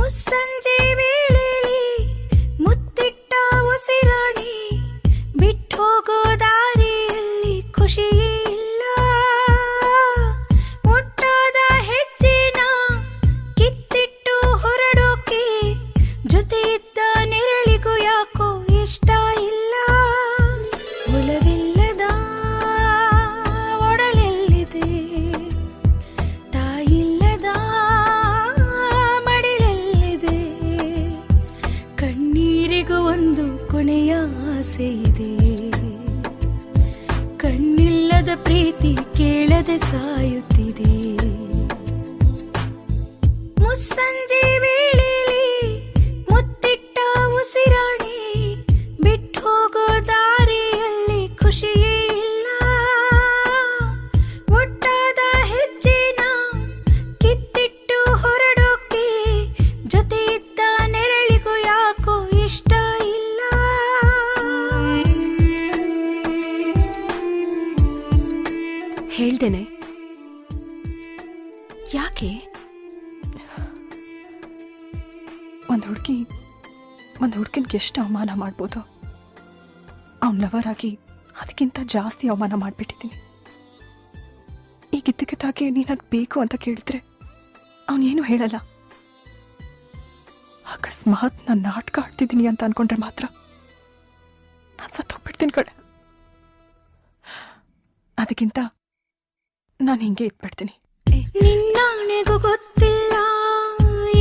ಮುಸ್ಸಂಜೆ ವೇಳೆಯಲ್ಲಿ ಮುತ್ತಿಟ್ಟ ಉಸಿರಾಡಿ ಬಿಟ್ಟು ಹೋಗೋ ದಾರಿಯಲ್ಲಿ ಖುಷಿಯೇ ಇಲ್ಲ. ಮುಟ್ಟಾದ ಹೆಜ್ಜೆನ ಕಿತ್ತಿಟ್ಟು ಹೊರಡೋಕೆ ಜೊತೆ ಇದ್ದ ನೆರಳಿಗೂ ಯಾಕೋ ಇಷ್ಟ ಇಲ್ಲ. ಒಲವಿಲ್ಲದ ಒಡಲೆಲ್ಲಿದೆ, ತಾಯಿಲ್ಲದ ಮಡಿಲಲ್ಲಿದೆ. ಕಣ್ಣೀರಿಗೂ ಒಂದು ಕೊನೆಯ ಆಸೆ ಇದೆ. ಕಣ್ಣಿಲ್ಲದ ಪ್ರೀತಿ ಕೇಳದೆ ಸಾಯುತ್ತಿದೆ. ಮುಸ್ಸಂಜೆ ವೇಳೆಯಲ್ಲಿ ಮುತ್ತಿಟ್ಟ ಉಸಿರಾಡಿ ಬಿಟ್ಟು ಹೋಗೋ ದಾರಿಯಲ್ಲಿ ಖುಷಿಯೇ ಇಲ್ಲ. ಒಟ್ಟಾದ ಹೆಜ್ಜೆನ ಕಿತ್ತಿಟ್ಟು ಹೊರಡೋಕೆ ಜೊತೆ ಇದ್ದ ನೆರಳಿಗೂ ಯಾಕೋ ಇಷ್ಟ ಇಲ್ಲ. ಹೇಳ್ದೇನೆ ಯಾಕೆ? ಒಂದು ಹುಡುಗಿನ್ಗೆ ಎಷ್ಟು ಅವಮಾನ ಮಾಡ್ಬೋದು. ಅವ್ನ ಲವರ್ ಆಗಿ ಅದಕ್ಕಿಂತ ಜಾಸ್ತಿ ಅವಮಾನ ಮಾಡಿಬಿಟ್ಟಿದ್ದೀನಿ. ಈಗಿದ್ದಕ್ಕಿದ್ದಾಗೆ ನೀನು ಅದು ಬೇಕು ಅಂತ ಕೇಳಿದ್ರೆ ಅವನೇನು ಹೇಳಲ್ಲ. ಅಕಸ್ಮಾತ್ ನಾನು ನಾಟಕ ಆಡ್ತಿದ್ದೀನಿ ಅಂತ ಅನ್ಕೊಂಡ್ರೆ ಮಾತ್ರ ನಾನು ಸತ್ತೋಗ್ಬಿಡ್ತೀನಿ ಕಡೆ. ಅದಕ್ಕಿಂತ ನಾನು ಹಿಂಗೆ ಇದ್ಬಿಡ್ತೀನಿ. ನಿನ್ನಾಣೆಗೂ ಗೊತ್ತಿಲ್ಲ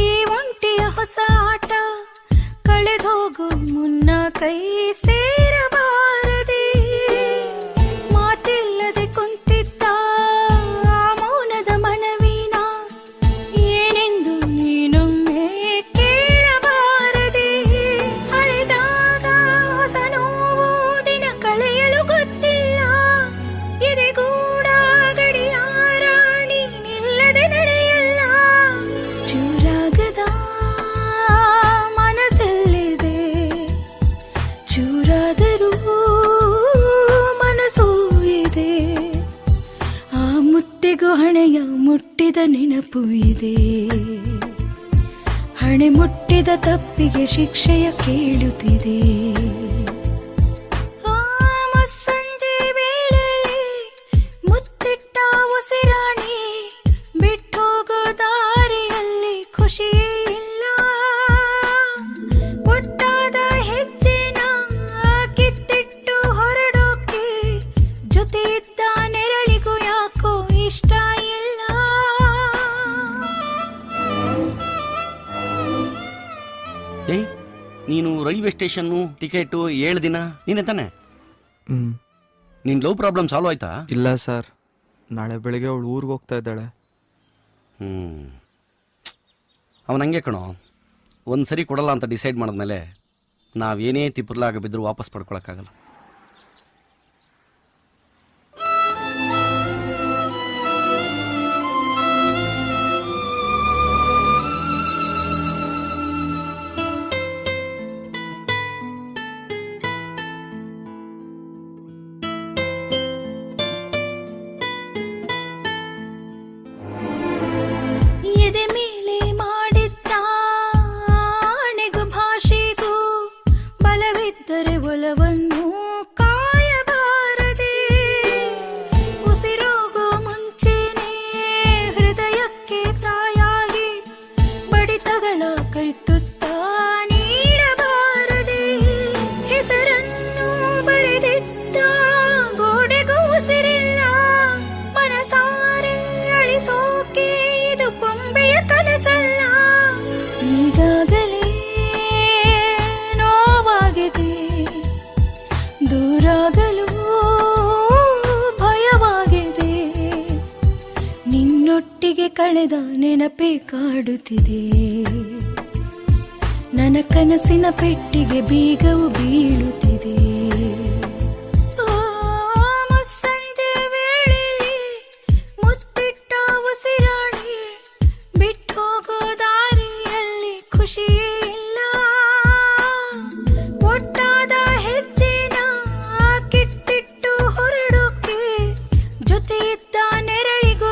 ಈ ಒಂಟಿಯ ಹೊಸ ಆಟ. ಕಳೆದೋಗು ಮುನ್ನ ಕೈ ಸೇರಬಾರದೆ. ಮಾತಿಲ್ಲದೆ ಕುಂತಿದ್ದ ಆ ಮೌನದ ಮನವಿನ ಏನೆಂದು ನೀನೊಮ್ಮೆ ಕೇಳಬಾರದೆ. ಹಳೆ ಜಾಗ ಹೊಸ ನೋವು ದಿನ ಕಳೆಯಲು ಗೊತ್ತಿಲ್ಲ. ಎದೆಗೂಡ ಗಡಿಯಾರ ನೀನಿಲ್ಲದೆ ನಡೆಯಲ್ಲ. ಚೂರಾಗದ ಮನಸ್ಸಲ್ಲಿದೆ, ಚೂರಾದರೂ ಮನಸ್ಸೂ ಇದೆ. ಆ ಮುತ್ತಿಗೂ ಹಣೆಯ ಮುಟ್ಟಿದ ನೆನಪು ಇದೆ. ಹಣೆ ಮುಟ್ಟಿದ ತಪ್ಪಿಗೆ ಶಿಕ್ಷೆಯ ಕೇಳುತ್ತಿದೆ. ಮುಸ್ಸಂಜೆ ವೇಳೆಯಲ್ಲಿ ಮುತ್ತಿಟ್ಟ ಉಸಿರಾಡಿ ಬಿಟ್ಟು ಹೋಗೋ ದಾರಿಯಲ್ಲಿ ಖುಷಿಯೇ ಇಲ್ಲ. ಒಟ್ಟಾದ ಹೆಜ್ಜೆನ ಕಿತ್ತಿಟ್ಟು ಹೊರಡೋಕೆ ಜೊತೆ ಇದ್ದ ನೆರಳಿಗೂ ಯಾಕೋ ಇಷ್ಟ ಇಲ್ಲ. ಏಯ್, ನೀನು ರೈಲ್ವೆ ಸ್ಟೇಷನ್ನು ಟಿಕೆಟು 7 ದಿನ ನೀನೆ ತಾನೆ? ನಿನ್ನ ಲವ್ ಪ್ರಾಬ್ಲಮ್ ಸಾಲ್ವ್ ಆಯ್ತಾ? ಇಲ್ಲ ಸರ್, ನಾಳೆ ಬೆಳಿಗ್ಗೆ ಅವಳು ಊರಿಗೆ ಹೋಗ್ತಾ ಇದ್ದಾಳೆ. ಅವನು ಹಂಗೆ ಕಣೋ, ಒಂದು ಸರಿ ಕೊಡಲ್ಲ ಅಂತ ಡಿಸೈಡ್ ಮಾಡಿದ್ಮೇಲೆ ನಾವೇನೇ ತಿಪ್ಪರ್ಲಾಗ ಬಿದ್ದರೂ ವಾಪಸ್ ಪಡ್ಕೊಳಕ್ಕಾಗಲ್ಲ. ಎದೆ ಮೇಲೆ ಮಾಡಿದ್ದ ಆಣೆಗೂ ಭಾಷೆಗೂ ಬಲವಿದ್ದರೆ ಒಲವನ್ನು ಕಾಯಬಾರದೆ. ಉಸಿರೋಗೋ ಮುಂಚೆನೇ ಹೃದಯಕ್ಕೆ ತಾಯಾಗಿ ಬಡಿತಗಳ ಕೈತುತ್ತ ನೀಡಬಾರದೆ. ಹೆಸರನ್ನು ಬರೆದಿದ್ದ ಗೋಡೆಗೂ ಉಸಿರಿಲ್ಲ. ಮನಸಾರೆ ಅಳಿಸೋಕೆ ಇದು ಕೊಂಬೆಯ ಕನಸಲ್ಲ. ಈಗಾಗಲೇ ನೋವಾಗಿದೆ, ದೂರಾಗಲು ಭಯವಾಗಿದೆ. ನಿನ್ನೊಟ್ಟಿಗೆ ಕಳೆದ ನೆನಪೇ ಕಾಡುತ್ತಿದೆ. ನನ್ನ ಕನಸಿನ ಪೆಟ್ಟಿಗೆ ಬೀಗವು ಬೀಳುತ್ತಿದೆ. ಮುಸ್ಸಂಜೆ ವೇಳೆಯಲ್ಲಿ ಮುತ್ತಿಟ್ಟ ಉಸಿರಾಡಿ ಬಿಟ್ಟು ಹೋಗೋ ದಾರಿಯಲ್ಲಿ ಖುಷಿಯೇ ಇಲ್ಲ. ಒಟ್ಟಾದ ಹೆಜ್ಜೆನ ಕಿತ್ತಿಟ್ಟು ಹೊರಡೋಕೆ ಜೊತೆ ಇದ್ದ ನೆರಳಿಗೂ